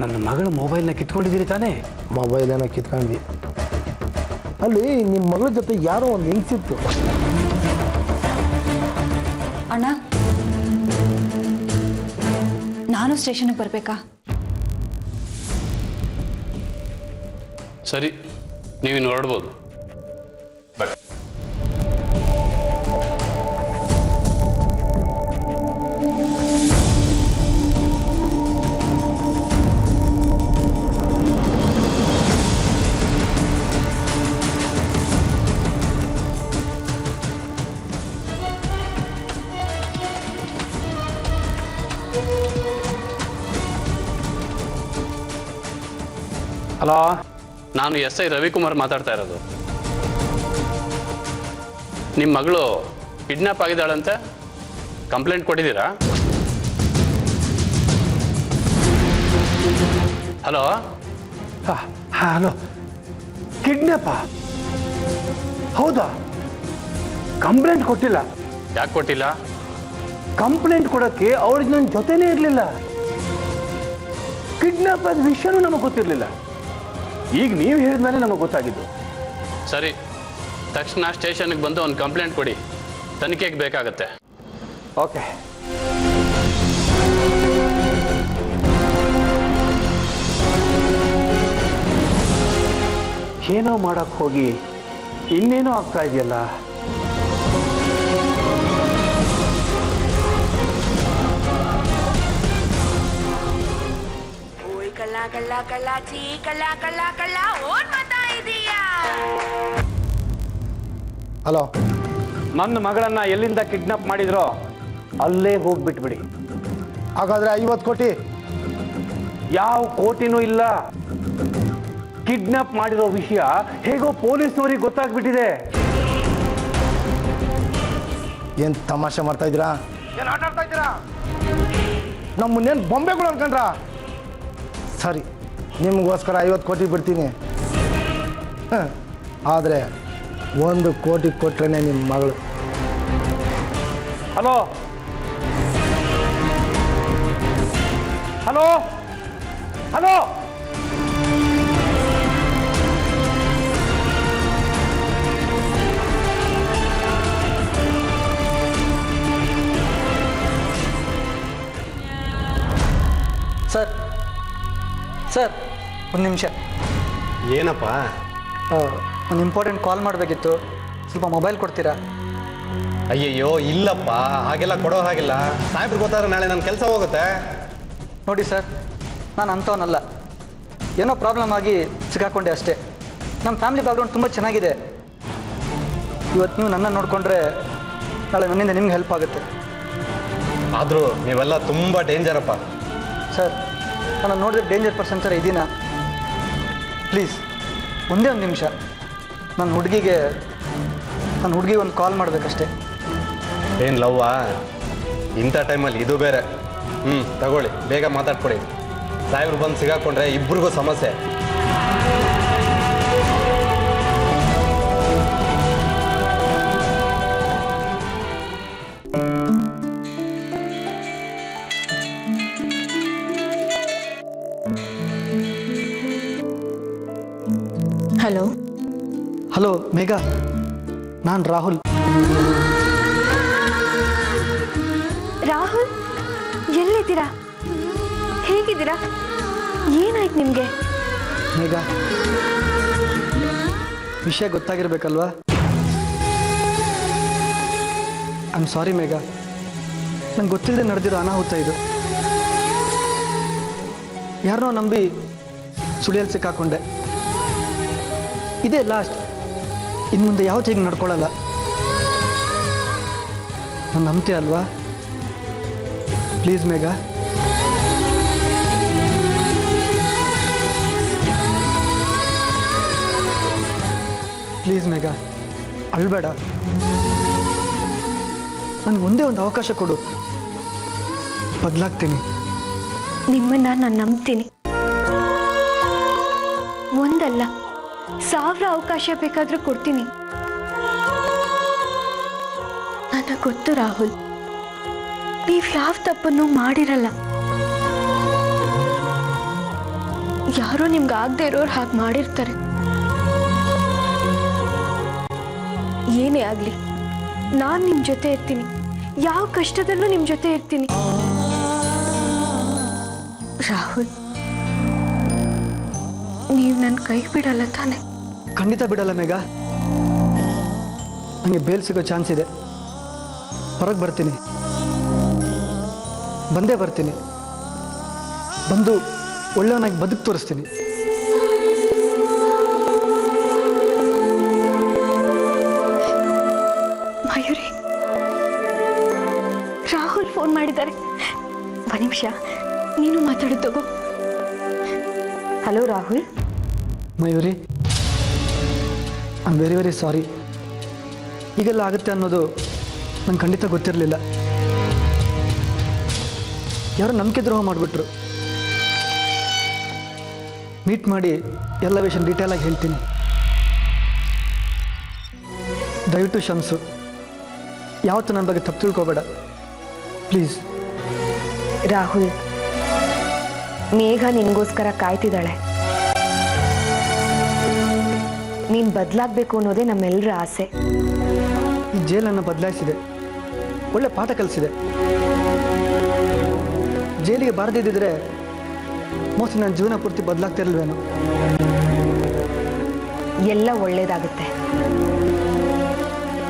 ನನ್ನ ಮಗಳ ಮೊಬೈಲ್ನ ಕಿತ್ಕೊಂಡಿದ್ದೀರಿ ತಾನೇ? ಮೊಬೈಲ್ ಏನೋ ಕಿತ್ಕೊಂಡ್ವಿ. ಅಲ್ಲಿ ನಿಮ್ಮ ಮಗಳ ಜೊತೆ ಯಾರೋ ಒಂದು ಹೆಂಗ್ಸಿತ್ತು. ಅಣ್ಣ, ನಾನು ಸ್ಟೇಷನ್ಗೆ ಬರಬೇಕಾ? ಸರಿ, ನೀವಿನ್ನು ಹೊರಡ್ಬೋದು. ಬಟ್ ಹಲೋ, ನಾನು SI ರವಿಕುಮಾರ್ ಮಾತಾಡ್ತಾ ಇರೋದು. ನಿಮ್ಮ ಮಗಳು ಕಿಡ್ನಾಪ್ ಆಗಿದ್ದಾಳಂತೆ, ಕಂಪ್ಲೇಂಟ್ ಕೊಟ್ಟಿದ್ದೀರಾ? ಹಲೋ ಹಲೋ, ಕಿಡ್ನಾಪ? ಹೌದಾ? ಕಂಪ್ಲೇಂಟ್ ಕೊಟ್ಟಿಲ್ಲ. ಯಾಕೆ ಕೊಟ್ಟಿಲ್ಲ? ಕಂಪ್ಲೇಂಟ್ ಕೊಡೋಕ್ಕೆ ಅವಳಿಗೆ ನನ್ನ ಜೊತೆನೇ ಇರಲಿಲ್ಲ. ಕಿಡ್ನಾಪ್ ಆದ ವಿಷಯನೂ ನಮಗೆ ಗೊತ್ತಿರಲಿಲ್ಲ. ಈಗ ನೀವು ಹೇಳಿದ್ಮೇಲೆ ನಮಗೆ ಗೊತ್ತಾಗಿದ್ದು. ಸರಿ, ತಕ್ಷಣ ಸ್ಟೇಷನ್ಗೆ ಬಂದು ಒಂದು ಕಂಪ್ಲೇಂಟ್ ಕೊಡಿ, ತನಿಖೆಗೆ ಬೇಕಾಗತ್ತೆ. ಓಕೆ. ಏನೋ ಮಾಡಕ್ಕೆ ಹೋಗಿ ಇನ್ನೇನೋ ಆಗ್ತಾ ಇದೆಯಲ್ಲ. ಕಳ್ಳ ಕಳ್ಳ ಕಳ್ಳಾಚಿ ಕಳ್ಳ ಕಳ್ಳ ಕಳ್ಳ ಓನ್ ಮಾತಾ ಇದೀಯಾ? ಹಲೋ, ನನ್ನ ಮಗಳನ್ನ ಎಲ್ಲಿಂದ ಕಿಡ್ನಾಪ್ ಮಾಡಿದ್ರೋ ಅಲ್ಲೇ ಹೋಗ್ಬಿಟ್ಬಿಡಿ. ಹಾಗಾದ್ರೆ 50 ಕೋಟಿ? ಯಾವ ಕೋಟಿನೂ ಇಲ್ಲ. ಕಿಡ್ನಾಪ್ ಮಾಡಿರೋ ವಿಷಯ ಹೇಗೋ ಪೊಲೀಸ್ನವ್ರಿಗೆ ಗೊತ್ತಾಗ್ಬಿಟ್ಟಿದೆ. ಏನು ತಮಾಷೆ ಮಾಡ್ತಾ ಇದ್ದೀರಾ? ಏನು ಆಟ ಆಡ್ತಾ ಇದ್ದೀರಾ? ನಮ್ಮನ್ನೇನು ಬೊಂಬೆಗಳು ಅನ್ಕೊಂಡ್ರ? ಸರಿ, ನಿಮಗೋಸ್ಕರ 50 ಕೋಟಿ ಬಿಡ್ತೀನಿ. ಆದರೆ 1 ಕೋಟಿ ಕೊಟ್ರೇನೆ ನಿಮ್ಮ ಮಗಳು. Hello hello hello, sir sir, ಒಂದು ನಿಮಿಷ. ಏನಪ್ಪ? ಒಂದು ಇಂಪಾರ್ಟೆಂಟ್ ಕಾಲ್ ಮಾಡಬೇಕಿತ್ತು, ಸ್ವಲ್ಪ ಮೊಬೈಲ್ ಕೊಡ್ತೀರಾ? ಅಯ್ಯಯ್ಯೋ ಇಲ್ಲಪ್ಪ, ಹಾಗೆಲ್ಲ ಕೊಡೋ ಹಾಗಿಲ್ಲ. ಸಾಹೇಬ್ರು ಗೊತ್ತಾದ್ರೆ ನಾಳೆ ನನ್ನ ಕೆಲಸ ಹೋಗುತ್ತೆ. ನೋಡಿ ಸರ್, ನಾನು ಅಂಥವನಲ್ಲ. ಏನೋ ಪ್ರಾಬ್ಲಮ್ ಆಗಿ ಸಿಕ್ಕಾಕೊಂಡೆ ಅಷ್ಟೇ. ನಮ್ಮ ಫ್ಯಾಮಿಲಿ ಬ್ಯಾಕ್ಗ್ರೌಂಡ್ ತುಂಬ ಚೆನ್ನಾಗಿದೆ. ಇವತ್ತು ನೀವು ನನ್ನ ನೋಡಿಕೊಂಡ್ರೆ ನಾಳೆ ನನ್ನಿಂದ ನಿಮ್ಗೆ ಹೆಲ್ಪ್ ಆಗುತ್ತೆ. ಆದರೂ ನೀವೆಲ್ಲ ತುಂಬ ಡೇಂಜರಪ್ಪ. ಸರ್, ನಾನು ನೋಡಿದ್ರೆ ಡೇಂಜರ್ ಪರ್ಸನ್ ಥರ ಇದ್ದೀನಾ? ಪ್ಲೀಸ್ ಒಂದೇ ಒಂದು ನಿಮಿಷ, ನನ್ನ ಹುಡುಗಿಗೆ ಒಂದು ಕಾಲ್ ಮಾಡಬೇಕಷ್ಟೇ. ಏನು ಲವ್ವಾ? ಇಂಥ ಟೈಮಲ್ಲಿ ಇದು ಬೇರೆ. ತಗೊಳ್ಳಿ, ಬೇಗ ಮಾತಾಡ್ಕೊಡಿ. ಸಾಹೇಬ್ರು ಬಂದು ಸಿಗಾಕೊಂಡ್ರೆ ಇಬ್ರಿಗೂ ಸಮಸ್ಯೆ. ಹಲೋ ಹಲೋ ಮೇಘಾ, ನಾನು ರಾಹುಲ್. ರಾಹುಲ್, ಎಲ್ಲಿದ್ದೀರಾ? ಹೇಗಿದ್ದೀರಾ? ಏನಾಯ್ತು ನಿಮಗೆ? ಮೇಘಾ, ವಿಷಯ ಗೊತ್ತಾಗಿರ್ಬೇಕಲ್ವಾ? ಐ ಆಮ್ ಸಾರಿ ಮೇಘಾ, ನಂಗೆ ಗೊತ್ತಿಲ್ಲದೆ ನಡೆದಿರೋ ಅನಾಹುತ ಇದು. ಯಾರನ್ನೋ ನಂಬಿ ಸುಳಿಯಲ್ಲಿ ಸಿಕ್ಕಾಕೊಂಡೆ. ಇದೇ ಲಾಸ್ಟ್, ಇನ್ನು ಮುಂದೆ ಯಾವತ್ತೂ ಹೀಗೆ ನಡ್ಕೊಳ್ಳಲ್ಲ. ನಾನು ನಂಬ್ತೀಯ ಅಲ್ವಾ? ಪ್ಲೀಸ್ ಮೇಘಾ. ಪ್ಲೀಸ್ ಮೇಘಾ, ಅಳ್ಬೇಡ. ನನಗೆ ಒಂದೇ ಒಂದು ಅವಕಾಶ ಕೊಡು, ಬದಲಾಗ್ತೀನಿ. ನಿಮ್ಮನ್ನ ನಾನು ನಂಬ್ತೀನಿ. ಒಂದಲ್ಲ 1000 ಅವಕಾಶ ಬೇಕಾದ್ರೂ ಕೊಡ್ತೀನಿ. ನನಗೆ ಗೊತ್ತು ರಾಹುಲ್, ನೀವು ಯಾವ ತಪ್ಪನ್ನು ಮಾಡಿರಲ್ಲ. ಯಾರೋ ನಿಮ್ಗೆ ಆಗದೆ ಇರೋರು ಹಾಗೆ ಮಾಡಿರ್ತಾರೆ. ಏನೇ ಆಗಲಿ ನಾನು ನಿಮ್ಮ ಜೊತೆ ಇರ್ತೀನಿ, ಯಾವ ಕಷ್ಟದಲ್ಲೂ ನಿಮ್ಮ ಜೊತೆ ಇರ್ತೀನಿ. ರಾಹುಲ್, ನೀವು ನನ್ನ ಕೈ ಬಿಡಲ್ಲ ತಾನೆ? ಖಂಡಿತ ಬಿಡಲ್ಲ ಮೇಘ. ನನಗೆ ಬೇಲ್ ಸಿಗೋ ಚಾನ್ಸ್ ಇದೆ. ಹೊರಗೆ ಬರ್ತೀನಿ, ಬಂದೇ ಬರ್ತೀನಿ. ಬಂದು ಒಳ್ಳೆಯವನಾಗಿ ಬದುಕು ತೋರಿಸ್ತೀನಿ. ಮಯೂರಿ, ರಾಹುಲ್ ಫೋನ್ ಮಾಡಿದ್ದಾರೆ. ಒಂದು ನಿಮಿಷ, ನೀನು ಮಾತಾಡೋದು ತಗೋ. Hello Rahul. Mayuri, I am very sorry. ಹೀಗೆಲ್ಲ ಆಗುತ್ತೆ ಅನ್ನೋದು ನಂಗೆ ಖಂಡಿತ ಗೊತ್ತಿರಲಿಲ್ಲ. ಯಾರೋ ನಂಬಿಕೆ ದ್ರೋಹ ಮಾಡಿಬಿಟ್ರು. ಮೀಟ್ ಮಾಡಿ ಎಲ್ಲ ವಿಷಯ ಡೀಟೇಲಾಗಿ ಹೇಳ್ತೀನಿ. ದಯವಿಟ್ಟು ಕ್ಷಮಿಸು. ಯಾವತ್ತೂ ನನ್ನ ಬಗ್ಗೆ ತಪ್ಪು ತಿಳ್ಕೊಬೇಡ ಪ್ಲೀಸ್. ರಾಹುಲ್, ಮೇಘ ನಿನಗೋಸ್ಕರ ಕಾಯ್ತಿದ್ದಾಳೆ. ನೀನು ಬದಲಾಗಬೇಕು ಅನ್ನೋದೇ ನಮ್ಮೆಲ್ಲರ ಆಸೆ. ಈ ಜೈಲನ್ನು ಬದಲಾಯಿಸಿದೆ, ಒಳ್ಳೆ ಪಾಠ ಕಲಿಸಿದೆ. ಜೈಲಿಗೆ ಬಾರದಿದ್ದರೆ ಮೋಸ್ಟ್ಲಿ ನನ್ನ ಜೀವನ ಪೂರ್ತಿ ಬದಲಾಗ್ತಿರಲ್ವೇನೋ. ಎಲ್ಲ ಒಳ್ಳೇದಾಗುತ್ತೆ.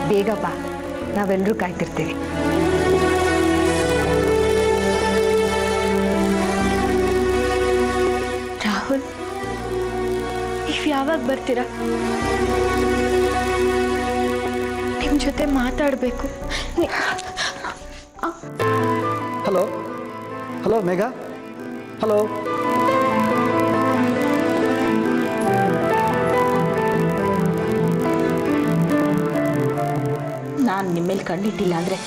ಬೇಗ ಬಾ, ನಾವೆಲ್ಲರೂ ಕಾಯ್ತಿರ್ತೀವಿ. ರಾಹುಲ್, ನೀವು ಯಾವಾಗ ಬರ್ತೀರಾ? ನಿಮ್ಮ ಜೊತೆ ಮಾತಾಡಬೇಕು. ಹಲೋ ಹಲೋ ಮೇಘ, ಹಲೋ. ನಾನು ನಿಮ್ಮೇಲೆ ಕಣ್ಣಿಟ್ಟಿಲ್ಲ ಅಂದರೆ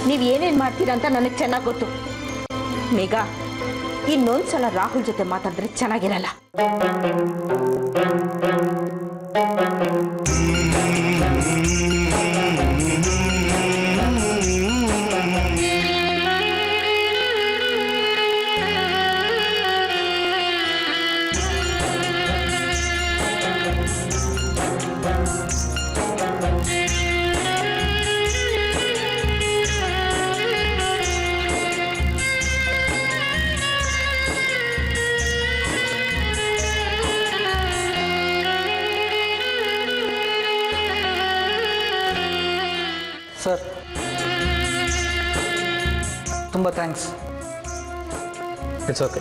ನೀವು ಏನೇನು ಮಾಡ್ತೀರಾ ಅಂತ ನನಗೆ ಚೆನ್ನಾಗಿ ಗೊತ್ತು. ಮೇಘ, ಇನ್ನೊಂದು ಸಲ ರಾಹುಲ್ ಜೊತೆ ಮಾತಾಡಿದ್ರೆ ಚೆನ್ನಾಗಿರಲ್ಲ. ಸರ್, ತುಂಬ ಥ್ಯಾಂಕ್ಸ್. It's okay.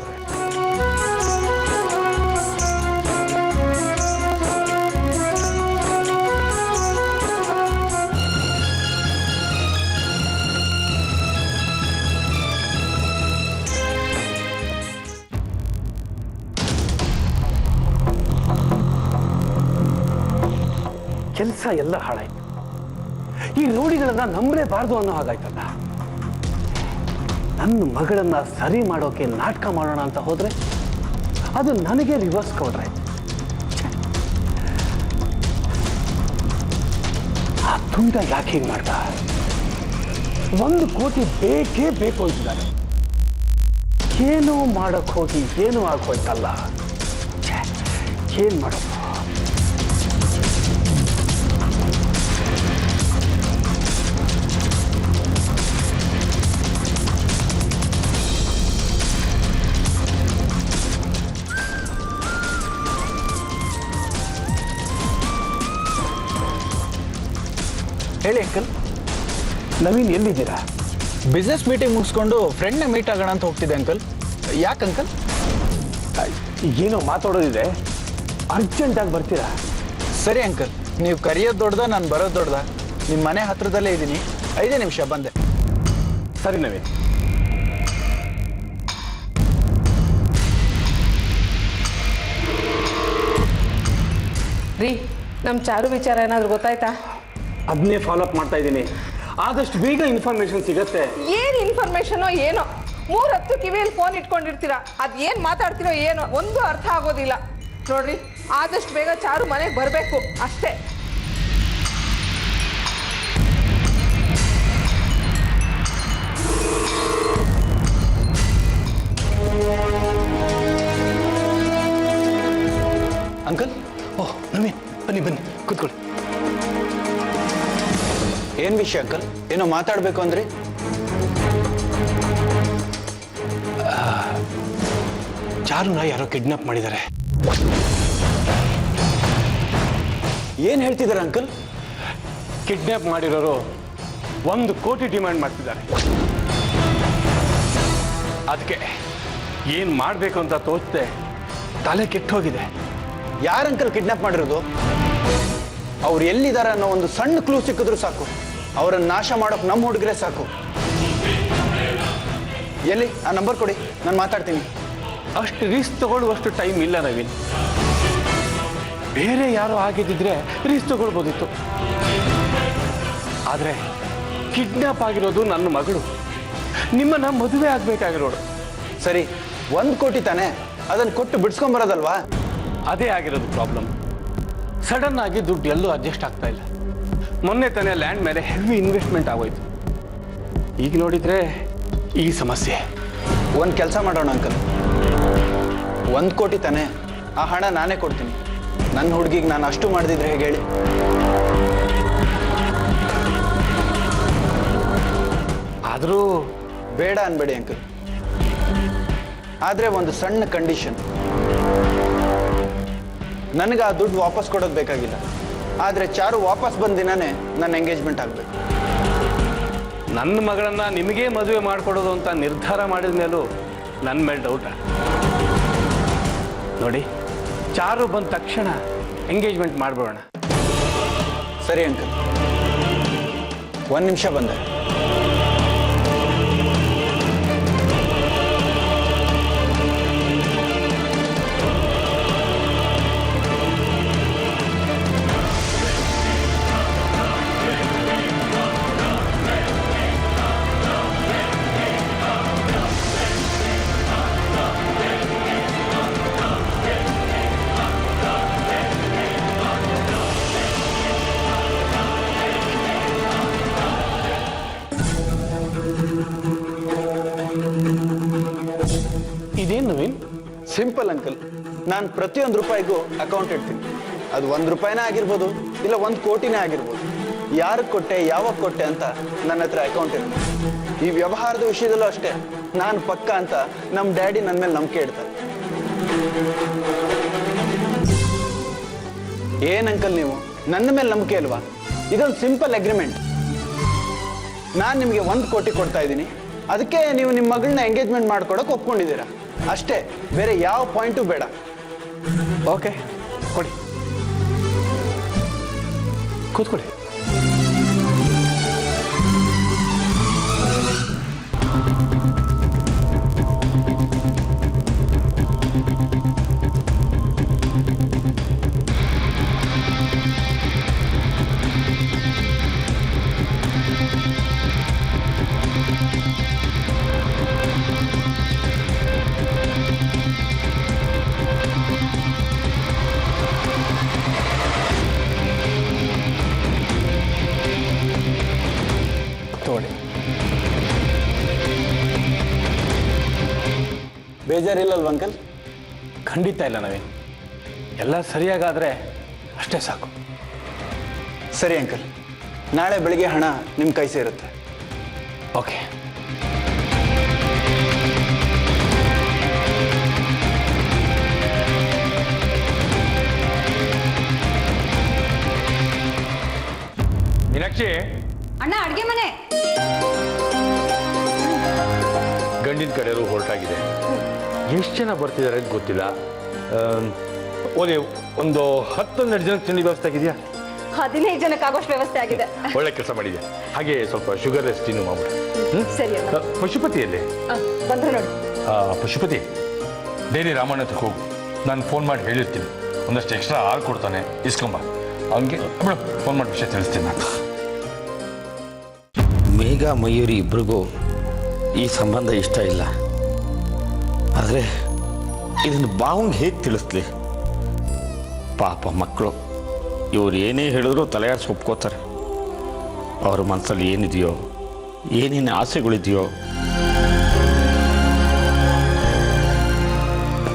ಕೆಲಸ ಎಲ್ಲ ಹಾಳಾಯ್ತು. ಈ ನೋಡಿಗಳನ್ನ ನಂಬಲೇಬಾರ್ದು ಅನ್ನೋ ಹಾಗಾಯ್ತಲ್ಲ. ನನ್ನ ಮಗಳನ್ನ ಸರಿ ಮಾಡೋಕೆ ನಾಟಕ ಮಾಡೋಣ ಅಂತ ಹೋದ್ರೆ ಅದು ನನಗೆ ರಿವರ್ಸ್ ಕೊಡ್ರಾಯ್ತು. ಆ ತುಂಡ ಯಾಕೆ ಹೀಗೆ ಮಾಡ್ದ? 1 ಕೋಟಿ ಬೇಕೇ ಬೇಕು ಅಂತಿದ್ದಾರೆ. ಏನೋ ಮಾಡಕ್ ಹೋಗಿ ಏನೋ ಆಗೋಯ್ತಲ್ಲ. ಏನ್ ಮಾಡೋದು? ಹೇಳಿ ಅಂಕಲ್. ನವೀನ್ ಎಲ್ಲಿದ್ದೀರಾ? ಬಿಸ್ನೆಸ್ ಮೀಟಿಂಗ್ ಮುಗಿಸ್ಕೊಂಡು ಫ್ರೆಂಡ್ನ ಮೀಟ್ ಆಗೋಣ ಅಂತ ಹೋಗ್ತಿದ್ದೆ ಅಂಕಲ್. ಯಾಕೆ ಅಂಕಲ್? ಏನೋ ಮಾತಾಡೋದಿದೆ, ಅರ್ಜೆಂಟಾಗಿ ಬರ್ತೀರಾ? ಸರಿ ಅಂಕಲ್, ನೀವು ಕರೆಯೋದು ದೊಡ್ಡದ, ನಾನು ಬರೋದು ದೊಡ್ಡದ? ನಿಮ್ಮ ಮನೆ ಹತ್ರದಲ್ಲೇ ಇದ್ದೀನಿ, 5 ನಿಮಿಷ ಬಂದೆ. ಸರಿ ನವೀನ್. ರೀ, ನಮ್ಮ ಚಾರು ವಿಚಾರ ಏನಾದರೂ ಗೊತ್ತಾಯ್ತಾ? ಅದನ್ನೇ ಫಾಲೋ ಅಪ್ ಮಾಡ್ತಾ ಇದ್ದೀನಿ. ಆದಷ್ಟು ಬೇಗ ಇನ್ಫಾರ್ಮೇಶನ್ ಸಿಗತ್ತೆ. ಏನು ಇನ್ಫಾರ್ಮೇಶನೋ ಏನೋ, 3 ಹೊತ್ತು ಕಿವಿಯಲ್ಲಿ ಫೋನ್ ಇಟ್ಕೊಂಡಿರ್ತೀರಾ. ಅದು ಏನು ಮಾತಾಡ್ತಿರೋ ಏನೋ ಒಂದು ಅರ್ಥ ಆಗೋದಿಲ್ಲ. ನೋಡ್ರಿ, ಆದಷ್ಟು ಬೇಗ ಚಾರು ಮನೆಗೆ ಬರಬೇಕು ಅಷ್ಟೇ. ಕೂತ್ಕೊಳ್ಳಿ. ಏನ್ ವಿಷಯ ಅಂಕಲ್? ಏನೋ ಮಾತಾಡ್ಬೇಕು ಅಂದ್ರಿ? ಚಾರುನ ಯಾರೋ ಕಿಡ್ನಾಪ್ ಮಾಡಿದ್ದಾರೆ. ಏನ್ ಹೇಳ್ತಿದ್ದಾರೆ ಅಂಕಲ್? ಕಿಡ್ನಾಪ್ ಮಾಡಿರೋರು 1 ಕೋಟಿ ಡಿಮ್ಯಾಂಡ್ ಮಾಡ್ತಿದ್ದಾರೆ. ಅದಕ್ಕೆ ಏನ್ ಮಾಡಬೇಕು ಅಂತ ತೋಚದೆ ತಲೆ ಕೆಟ್ಟೋಗಿದೆ. ಯಾರ ಅಂಕಲ್ ಕಿಡ್ನಾಪ್ ಮಾಡಿರೋದು? ಅವ್ರು ಎಲ್ಲಿದ್ದಾರೆ ಅನ್ನೋ ಒಂದು ಸಣ್ಣ ಕ್ಲೂ ಸಿಕ್ಕಿದ್ರು ಸಾಕು, ಅವರನ್ನ ನಾಶ ಮಾಡೋಕೆ ನಮ್ಮ ಹುಡುಗರೇ ಸಾಕು. ಎಲ್ಲಿ ಆ ನಂಬರ್ ಕೊಡಿ, ನಾನು ಮಾತಾಡ್ತೀನಿ. ಅಷ್ಟು ರಿಸ್ಕ್ ತಗೊಳ್ಳುವಷ್ಟು ಟೈಮ್ ಇಲ್ಲ ನವೀನ್. ಬೇರೆ ಯಾರೋ ಆಗಿದ್ದಿದ್ರೆ ರಿಸ್ಕ್ ತಗೊಳ್ಬೋದಿತ್ತು. ಆದರೆ ಕಿಡ್ನಾಪ್ ಆಗಿರೋದು ನನ್ನ ಮಗಳು. ನಿಮ್ಮನ್ನ ಮದುವೆ ಆಗ್ಬೇಕಾಗಿರೋಳು. ಸರಿ, 1 ಕೋಟಿ ತಾನೆ, ಅದನ್ನು ಕೊಟ್ಟು ಬಿಡಿಸ್ಕೊಂಬರೋದಲ್ವಾ? ಅದೇ ಆಗಿರೋದು ಪ್ರಾಬ್ಲಮ್. ಸಡನ್ ಆಗಿ ದುಡ್ಡು ಎಲ್ಲೂ ಅಡ್ಜಸ್ಟ್ ಆಗ್ತಾ ಇಲ್ಲ. ಮೊನ್ನೆ ತಾನೇ ಲ್ಯಾಂಡ್ ಮೇಲೆ ಹೆವಿ ಇನ್ವೆಸ್ಟ್ಮೆಂಟ್ ಆಗೋಯ್ತು. ಈಗ ನೋಡಿದ್ರೆ ಈ ಸಮಸ್ಯೆ. ಒಂದು ಕೆಲಸ ಮಾಡೋಣ ಅಂಕಲ್, 1 ಕೋಟಿ ತಾನೆ, ಆ ಹಣ ನಾನೇ ಕೊಡ್ತೀನಿ. ನನ್ನ ಹುಡುಗಿಗೆ ನಾನು ಅಷ್ಟು ಮಾಡ್ದಿದ್ರೆ ಹೇಗೆ ಹೇಳಿ? ಆದರೂ ಬೇಡ ಅನ್ಬೇಡಿ ಅಂಕಲ್. ಆದರೆ ಒಂದು ಸಣ್ಣ ಕಂಡೀಷನ್. ನನಗೆ ಆ ದುಡ್ಡು ವಾಪಸ್ ಕೊಡೋದು ಬೇಕಾಗಿಲ್ಲ. ಆದರೆ ಚಾರು ವಾಪಸ್ ಬಂದ ದಿನಾನೇ ನನ್ನ ಎಂಗೇಜ್ಮೆಂಟ್ ಆಗಬೇಕು. ನನ್ನ ಮಗಳನ್ನ ನಿಮಗೇ ಮದುವೆ ಮಾಡಿಕೊಡೋದು ಅಂತ ನಿರ್ಧಾರ ಮಾಡಿದ ಮೇಲೂ ನನ್ನ ಮೇಲೆ ಡೌಟ. ನೋಡಿ, ಚಾರು ಬಂದ ತಕ್ಷಣ ಎಂಗೇಜ್ಮೆಂಟ್ ಮಾಡಿಬಿಡೋಣ. ಸರಿ ಅಂಕಲ್, 1 ನಿಮಿಷ ಬಂದೆ. ಇದೇನು ನವೀನ್? ಸಿಂಪಲ್ ಅಂಕಲ್, ನಾನು ಪ್ರತಿಯೊಂದು ರೂಪಾಯಿಗೂ ಅಕೌಂಟ್ ಇಡ್ತೀನಿ. ಅದು 1 ರೂಪಾಯಿನೇ ಆಗಿರ್ಬೋದು, ಇಲ್ಲ 1 ಕೋಟಿನೇ ಆಗಿರ್ಬೋದು. ಯಾರಿಗೆ ಕೊಟ್ಟೆ, ಯಾವಾಗ ಕೊಟ್ಟೆ ಅಂತ ನನ್ನ ಹತ್ರ ಅಕೌಂಟ್ ಇರುತ್ತೆ. ಈ ವ್ಯವಹಾರದ ವಿಷಯದಲ್ಲೂ ಅಷ್ಟೇ, ನಾನು ಪಕ್ಕ ಅಂತ ನಮ್ಮ ಡ್ಯಾಡಿ ನನ್ನ ಮೇಲೆ ನಂಬಿಕೆ ಇಡ್ತಾರೆ. ಏನ್ ಅಂಕಲ್ ನೀವು ನನ್ನ ಮೇಲೆ ನಂಬಿಕೆ ಅಲ್ವಾ? ಇದೊಂದು ಸಿಂಪಲ್ ಅಗ್ರಿಮೆಂಟ್. ನಾನು ನಿಮಗೆ 1 ಕೋಟಿ ಕೊಡ್ತಾ ಇದ್ದೀನಿ, ಅದಕ್ಕೆ ನೀವು ನಿಮ್ಮ ಮಗಳನ್ನ ಎಂಗೇಜ್ಮೆಂಟ್ ಮಾಡ್ಕೊಡಕ್ಕೆ ಒಪ್ಕೊಂಡಿದ್ದೀರಾ ಅಷ್ಟೇ, ಬೇರೆ ಯಾವ ಪಾಯಿಂಟು ಬೇಡ. ಓಕೆ, ಕೊಡಿ, ಕೂತ್ಕೊಳ್ಳಿ. ಬೇಜಾರಿಲ್ಲಲ್ವ ಅಂಕಲ್? ಖಂಡಿತ ಇಲ್ಲ ನವೀನ್. ಎಲ್ಲ ಸರಿಯಾಗಾದರೆ ಅಷ್ಟೇ ಸಾಕು. ಸರಿ ಅಂಕಲ್, ನಾಳೆ ಬೆಳಿಗ್ಗೆ ಹಣ ನಿಮ್ಮ ಕೈ ಸೇರುತ್ತೆ. ಓಕೆ. ಮೀನಾಕ್ಷಿ, ಅಣ್ಣ, ಅಡುಗೆ ಮನೆ. ಗಂಡಿನ ಕಡೆಯವರು ಹೊರಟಾಗಿದೆ. ಎಷ್ಟು ಜನ ಬರ್ತಿದ್ದಾರೆ ಅಂತ ಗೊತ್ತಿಲ್ಲ. ಓಲಿ ಒಂದು 10-12 ಜನಕ್ಕೆ ತಿಂಡಿ ವ್ಯವಸ್ಥೆ ಆಗಿದೆಯಾ? 15 ಜನಕ್ಕೆ ಆಗೋಷ್ಟು ವ್ಯವಸ್ಥೆ ಆಗಿದೆ. ಒಳ್ಳೆ ಕೆಲಸ ಮಾಡಿದೆ. ಹಾಗೆ ಸ್ವಲ್ಪ ಶುಗರ್ಲೆಸ್ ತಿನ್ನು ಮಾಡ್ಬಿಡು. ಸರಿ ಅಣ್ಣ. ಪಶುಪತಿಯಲ್ಲಿ ಬಂದ್ರೆ ನೋಡಿ. ಪಶುಪತಿ, ಡೈಲಿ ರಾಮಣ್ಣ ಹತ್ರ ಹೋಗು. ನಾನು ಫೋನ್ ಮಾಡಿ ಹೇಳಿರ್ತೀನಿ, ಒಂದಷ್ಟು ಎಕ್ಸ್ಟ್ರಾ ಹಾಲು ಕೊಡ್ತಾನೆ, ಇಸ್ಕೊಂಬ. ಅವನಿಗೆ ಫೋನ್ ಮಾಡಿ ವಿಷಯ ತಿಳಿಸ್ತೀನಿ ನಾನು. ಮೇಘ ಮಯೂರಿ ಇಬ್ರಿಗೂ ಈ ಸಂಬಂಧ ಇಷ್ಟ ಇಲ್ಲ. ಆದರೆ ಇದನ್ನು ಬಾವಂಗೆ ಹೇಗೆ ತಿಳಿಸ್ಲಿ? ಪಾಪ ಮಕ್ಕಳು, ಇವ್ರು ಏನೇ ಹೇಳಿದ್ರು ತಲೆಯಾಡಿಸಿ ಒಪ್ಕೋತಾರೆ. ಅವ್ರ ಮನಸ್ಸಲ್ಲಿ ಏನಿದೆಯೋ, ಏನೇನು ಆಸೆಗಳಿದೆಯೋ.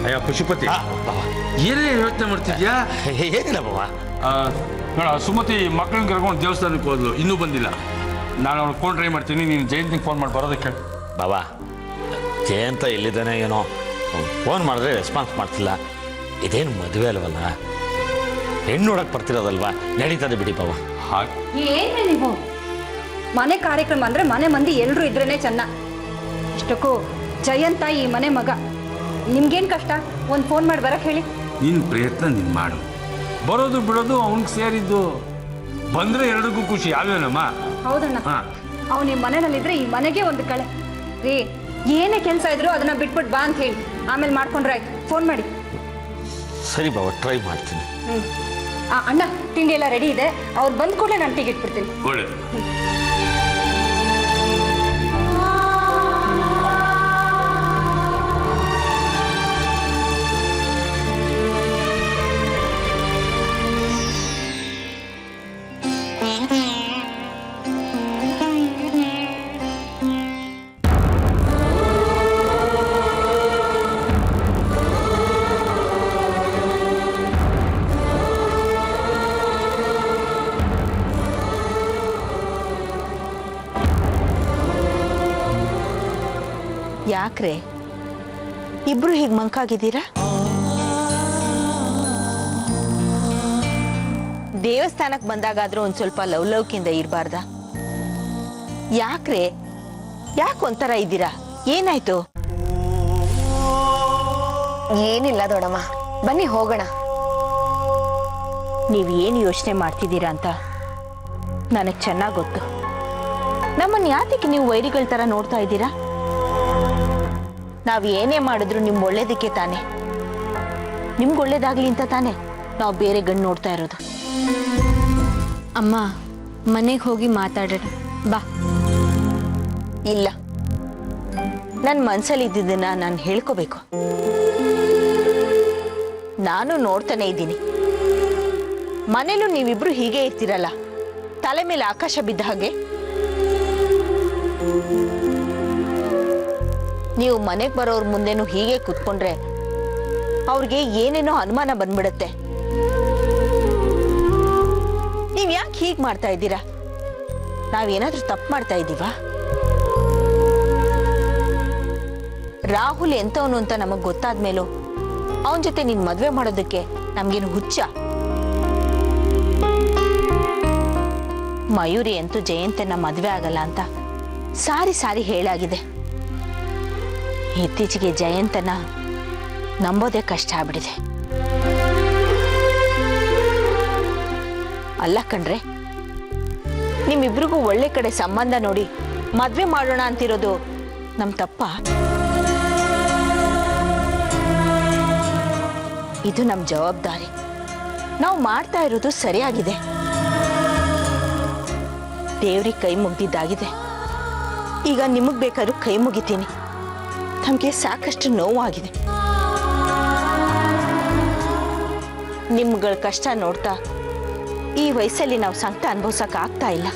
ಅಯ್ಯ ಪಶುಪತಿ, ಏನೇ ಯೋಚನೆ ಮಾಡ್ತಿದ್ಯಾ? ಏನಿಲ್ಲ ಬಾಬಾ, ನೋಡ ಸುಮತಿ ಮಕ್ಕಳನ್ನ ಕರ್ಕೊಂಡು ದೇವಸ್ಥಾನಕ್ಕೆ ಹೋದ್ಲು ಇನ್ನೂ ಬಂದಿಲ್ಲ. ನಾನು ಅವ್ಳು ಫೋನ್ ಟ್ರೈ ಮಾಡ್ತೀನಿ, ನೀನು ಜಯಂತಿಗೆ ಫೋನ್ ಮಾಡಿ ಬರೋದಕ್ಕೆ. ಬಾಬಾ, ಜಯಂತ ಎಲ್ಲಿದ್ದಾನೆ ಏನೋ, ಫೋನ್ ಮಾಡಿದ್ರೆ ರೆಸ್ಪಾನ್ಸ್ ಮಾಡ್ತಿಲ್ಲ. ಇದೇನು ಮದುವೆ ಅಲ್ವಲ್ಲ, ಹೆಣ್ಣು ನೋಡಕ್ಕೆ ಬರ್ತಿರೋದಲ್ವಾ, ನಡೀತದೆ ಬಿಡಿ ಬಾಬಾ. ಹಾಗೆ ಏನೇ ನೀವು ಮನೆ ಕಾರ್ಯಕ್ರಮ ಅಂದ್ರೆ ಮನೆ ಮಂದಿ ಎಲ್ಲರೂ ಇದ್ರೇನೆ ಚೆನ್ನ. ಇಷ್ಟಕ್ಕೂ ಜಯಂತ ಈ ಮನೆ ಮಗ, ನಿಮ್ಗೇನು ಕಷ್ಟ? ಒಂದು ಫೋನ್ ಮಾಡಿ ಬರಕ್ಕೆ ಹೇಳಿ. ನಿನ್ನ ಪ್ರಯತ್ನ ನೀನು ಮಾಡು, ಬರೋದು ಬಿಡೋದು ಅವ್ನಿಗೆ ಸೇರಿದ್ದು. ಬಂದರೆ ಎರಡಕ್ಕೂ ಖುಷಿ, ಯಾವೇನಮ್ಮ? ಹೌದಣ್ಣ, ಅವ್ನು ನಿಮ್ಮ ಮನೆಯಲ್ಲಿದ್ರೆ ಈ ಮನೆಗೆ ಒಂದು ಕಳೆ ರೀ. ಏನೇ ಕೆಲಸ ಇದ್ರು ಅದನ್ನ ಬಿಟ್ಬಿಟ್ಟು ಬಾ ಅಂತ ಹೇಳಿ, ಆಮೇಲೆ ಮಾಡ್ಕೊಂಡ್ರೆ ಆಯ್ತು. ಫೋನ್ ಮಾಡಿ. ಸರಿ ಬಾಬಾ, ಟ್ರೈ ಮಾಡ್ತೀನಿ. ಅಣ್ಣ, ತಿಂಡಿ ಎಲ್ಲ ರೆಡಿ ಇದೆ, ಅವ್ರು ಬಂದ ಕೂಡಲೇ ನಾನು ಟೀ ಇಟ್ಬಿಡ್ತೀನಿ. ಒಳ್ಳೆಯದು. ಯಾಕ್ರೆ ಇಬ್ರು ಹೀಗೆ ಮಂಕಾಗಿದ್ದೀರಾ? ದೇವಸ್ಥಾನಕ್ಕೆ ಬಂದಾಗಾದ್ರೂ ಒಂದ್ ಸ್ವಲ್ಪ ಲವಲವಿಕೆಯಿಂದ ಇರಬಾರ್ದ? ಯಾಕ್ರೆ ಯಾಕೆ ಒಂಥರ ಇದ್ದೀರಾ? ಏನಾಯ್ತು? ಏನಿಲ್ಲ ದೊಡಮ್ಮ, ಬನ್ನಿ ಹೋಗೋಣ. ನೀವ್ ಏನು ಯೋಚನೆ ಮಾಡ್ತಿದ್ದೀರಾ ಅಂತ ನನಗೆ ಚೆನ್ನಾಗಿ ಗೊತ್ತು. ನಮ್ಮನ್ನ ಯಾತಕ್ಕೆ ನೀವು ವೈರಿಗಳ ತರ ನೋಡ್ತಾ ಇದ್ದೀರಾ? ನಾವ್ ಏನೇ ಮಾಡಿದ್ರು ನಿಮ್ ಒಳ್ಳೇದಕ್ಕೆ ತಾನೆ, ನಿಮ್ಗೆ ಒಳ್ಳೇದಾಗ್ಲಿ ಅಂತ ತಾನೆ ನಾವು ಬೇರೆ ಗಂಡು ನೋಡ್ತಾ ಇರೋದು. ಅಮ್ಮ, ಮನೆಗೆ ಹೋಗಿ ಮಾತಾಡೋಣ ಬಾ. ಇಲ್ಲ, ನನ್ನ ಮನ್ಸಲ್ಲಿ ಇದ್ದಿದ್ದನ್ನ ನಾನು ಹೇಳ್ಕೋಬೇಕು. ನಾನು ನೋಡ್ತಾನೆ ಇದ್ದೀನಿ, ಮನೇಲೂ ನೀವಿಬ್ರು ಹೀಗೆ ಇರ್ತೀರಲ್ಲ, ತಲೆ ಮೇಲೆ ಆಕಾಶ ಬಿದ್ದ ಹಾಗೆ. ನೀವು ಮನೆಗೆ ಬರೋರ್ ಮುಂದೆನೂ ಹೀಗೆ ಕೂತ್ಕೊಂಡ್ರೆ ಅವ್ರಿಗೆ ಏನೇನೋ ಅನುಮಾನ ಬಂದ್ಬಿಡತ್ತೆ. ನೀವ್ ಯಾಕೆ ಹೀಗೆ ಮಾಡ್ತಾ ಇದ್ದೀರಾ? ನಾವೇನಾದ್ರೂ ತಪ್ಪು ಮಾಡ್ತಾ ಇದ್ದೀವಾ? ರಾಹುಲ್ ಎಂತವನು ಅಂತ ನಮಗ್ ಗೊತ್ತಾದ್ಮೇಲೂ ಅವನ ಜೊತೆ ನೀನ್ ಮದ್ವೆ ಮಾಡೋದಕ್ಕೆ ನಮ್ಗೇನು ಹುಚ್ಚ? ಮಯೂರಿ ಅಂತೂ ಜಯಂತನ ಮದ್ವೆ ಆಗಲ್ಲ ಅಂತ ಸಾರಿ ಸಾರಿ ಹೇಳಾಗಿದೆ. ಇತ್ತೀಚೆಗೆ ಜಯಂತನ ನಂಬೋದೇ ಕಷ್ಟ ಆಗ್ಬಿಟ್ಟಿದೆ. ಅಲ್ಲ ಕಣ್ರೆ, ನಿಮ್ಮಿಬ್ರಿಗೂ ಒಳ್ಳೆ ಕಡೆ ಸಂಬಂಧ ನೋಡಿ ಮದ್ವೆ ಮಾಡೋಣ ಅಂತಿರೋದು ನಮ್ ತಪ್ಪ? ಇದು ನಮ್ ಜವಾಬ್ದಾರಿ. ನಾವು ಮಾಡ್ತಾ ಇರೋದು ಸರಿಯಾಗಿದೆ. ದೇವ್ರಿಗೆ ಕೈ ಮುಗ್ದಿದ್ದಾಗಿದೆ. ಈಗ ನಿಮಗ್ ಬೇಕಾದ್ರೂ ಕೈ ಮುಗಿತೀನಿ. ನಮ್ಗೆ ಸಾಕಷ್ಟು ನೋವಾಗಿದೆ. ನಿಮ್ಗಳ ಕಷ್ಟ ನೋಡ್ತಾ ಈ ವಯಸ್ಸಲ್ಲಿ ನಾವು ಸಂಕಟ ಅನುಭವಿಸಕ್ ಆಗ್ತಾ ಇಲ್ಲ.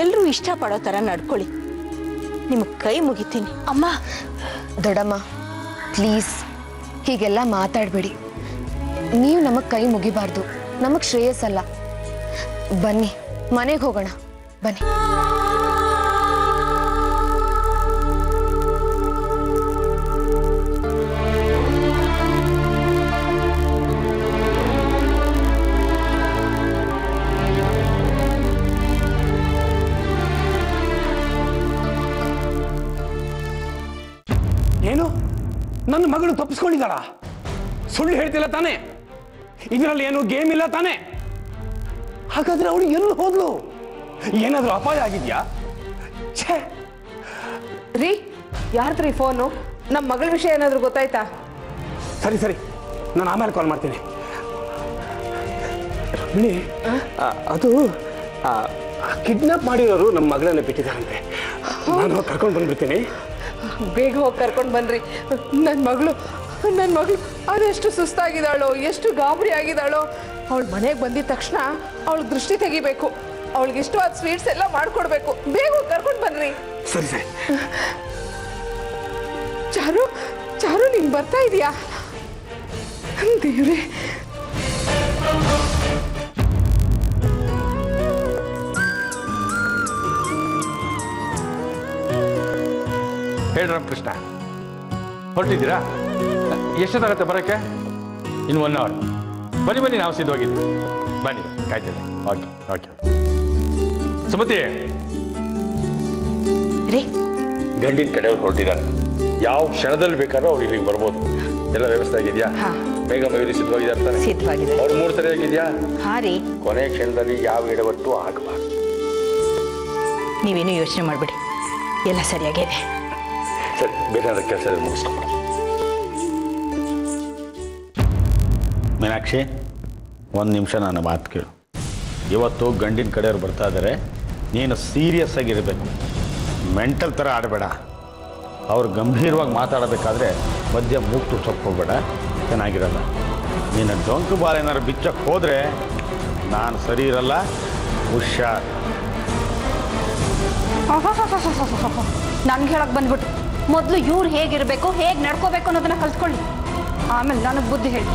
ಎಲ್ರೂ ಇಷ್ಟಪಡೋ ತರ ನಡ್ಕೊಳ್ಳಿ. ನಿಮಗ್ ಕೈ ಮುಗಿತೀನಿ. ಅಮ್ಮ, ದೊಡ್ಡಮ್ಮ ಪ್ಲೀಸ್ ಹೀಗೆಲ್ಲ ಮಾತಾಡಬೇಡಿ. ನೀವು ನಮಗೆ ಕೈ ಮುಗಿಬಾರ್ದು, ನಮಗೆ ಶ್ರೇಯಸ್ಸಲ್ಲ. ಬನ್ನಿ ಮನೆಗೆ ಹೋಗೋಣ, ಬನ್ನಿ. ಏನು ನನ್ನ ಮಗಳು ತಪ್ಪಿಸ್ಕೊಂಡಿದ್ದಾಳ? ಸುಳ್ಳು ಹೇಳ್ತಿಲ್ಲ ತಾನೆ? ಇದರಲ್ಲಿ ಏನು ಗೇಮ್ ಇಲ್ಲ ತಾನೆ? ಹಾಗಾದ್ರೆ ಅವಳು ಎಲ್ಲಿ ಹೋದ್ಲು? ಏನಾದ್ರೂ ಅಪಾಯ ಆಗಿದ್ಯಾ? ಛೇ ರೀ, ಯಾರ್ದ್ರಿ ಫೋನು? ನಮ್ಮ ಮಗಳ ವಿಷಯ ಏನಾದರೂ ಗೊತ್ತಾಯ್ತಾ? ಸರಿ ಸರಿ, ನಾನು ಆಮೇಲೆ ಕಾಲ್ ಮಾಡ್ತೀನಿ. ರುಕ್ಮಿಣಿ, ಅದು ಕಿಡ್ನಾಪ್ ಮಾಡಿರೋರು ನಮ್ಮ ಮಗಳನ್ನ ಬಿಟ್ಟಿದ್ದಾರಂತೆ. ನಾನು ಕರ್ಕೊಂಡು ಬಂದ್ಬಿಡ್ತೀನಿ. ಬೇಗ ಹೋಗಿ ಕರ್ಕೊಂಡು ಬನ್ರಿ. ನನ್ನ ಮಗಳು ಅದೆಷ್ಟು ಸುಸ್ತಾಗಿದ್ದಾಳೋ, ಎಷ್ಟು ಗಾಬರಿ ಆಗಿದ್ದಾಳೋ. ಅವಳು ಮನೆಗೆ ಬಂದಿದ ತಕ್ಷಣ ಅವಳು ದೃಷ್ಟಿ ತೆಗಿಬೇಕು. ಅವಳಿಗೆ ಇಷ್ಟವಾದ ಸ್ವೀಟ್ಸ್ ಎಲ್ಲ ಮಾಡ್ಕೊಡ್ಬೇಕು. ಬೇಗ ಹೋಗಿ ಕರ್ಕೊಂಡು ಬನ್ರಿ. ಸರಿ ಸರಿ. ಚಾರು, ನೀನ್ ಬರ್ತಾ ಇದೀಯಾ? ದೇವ್ರೆ. ಹೇಳಿ ರಾಮಕೃಷ್ಣ, ಹೊರಟಿದ್ದೀರಾ? ಎಷ್ಟೊತ್ತಾಗತ್ತೆ ಬರೋಕ್ಕೆ? ಇನ್ನು 1 ಅವರ್. ಬನ್ನಿ ಬನ್ನಿ, ನಾವು ಸಿದ್ಧವಾಗಿದ್ದೀವಿ. ಬನ್ನಿ, ಕಾಯ್ತೇನೆ. Okay okay. ಸುಮತಿ, ರೀ ಗಂಡಿನ ಕಡೆಯವ್ರು ಹೊರಟಿದ್ದಾರೆ. ಯಾವ ಕ್ಷಣದಲ್ಲಿ ಬೇಕಾದ್ರೂ ಅವ್ರು ಇಲ್ಲಿಗೆ ಬರ್ಬೋದು. ಎಲ್ಲ ವ್ಯವಸ್ಥೆ ಆಗಿದೆಯಾ? ಬೇಗ ಮಯೂರಿ ಸಿದ್ಧವಾಗಿದ್ದಾರೆ ತಾನೆ? ಸಿದ್ಧವಾಗಿದೆ. ಅವ್ರು 3 ಸರಿ ಆಗಿದೆಯಾ? ಹಾ ರೀ, ಕೊನೆ ಕ್ಷಣದಲ್ಲಿ ಯಾವ ಎಡವಟ್ಟು ಆಗಬಾರ್ದು. ನೀವೇನು ಯೋಚನೆ ಮಾಡಬೇಡಿ, ಎಲ್ಲ ಸರಿಯಾಗಿದೆ. ಸರಿ, ಬೇಕಾದ ಕೆಲಸ ಮುಗಿಸ್ಕೊಂಡು. ಮೀನಾಕ್ಷಿ, 1 ನಿಮಿಷ ನನ್ನ ಮಾತು ಕೇಳು. ಇವತ್ತು ಗಂಡಿನ ಕಡೆಯವ್ರು ಬರ್ತಾ ಇದ್ದಾರೆ. ನೀನು ಸೀರಿಯಸ್ ಆಗಿರಬೇಕು, ಮೆಂಟಲ್ ಥರ ಆಡಬೇಡ. ಅವ್ರು ಗಂಭೀರವಾಗಿ ಮಾತಾಡಬೇಕಾದ್ರೆ ಮಧ್ಯ ಮೂಗು ತುರ್ಸೋಕೆ ಹೋಗ್ಬೇಡ, ಚೆನ್ನಾಗಿರಲ್ಲ. ನೀನು ಡೊಂಕು ಬಾಲ್ ಏನಾದ್ರು ಬಿಚ್ಚಕ್ಕೆ ಹೋದರೆ ನಾನು ಸರಿ ಇರಲ್ಲ, ಹುಷಾರ್. ನನ್ಗೆ ಹೇಳಕ್ ಬಂದ್ಬಿಟ್ಟು ಮೊದಲು ಇವ್ರು ಹೇಗಿರಬೇಕು, ಹೇಗೆ ನಡ್ಕೋಬೇಕು ಅನ್ನೋದನ್ನ ಕಲ್ತ್ಕೊಳ್ಳಿ, ಆಮೇಲೆ ನನಗೆ ಬುದ್ಧಿ ಹೇಳಿ.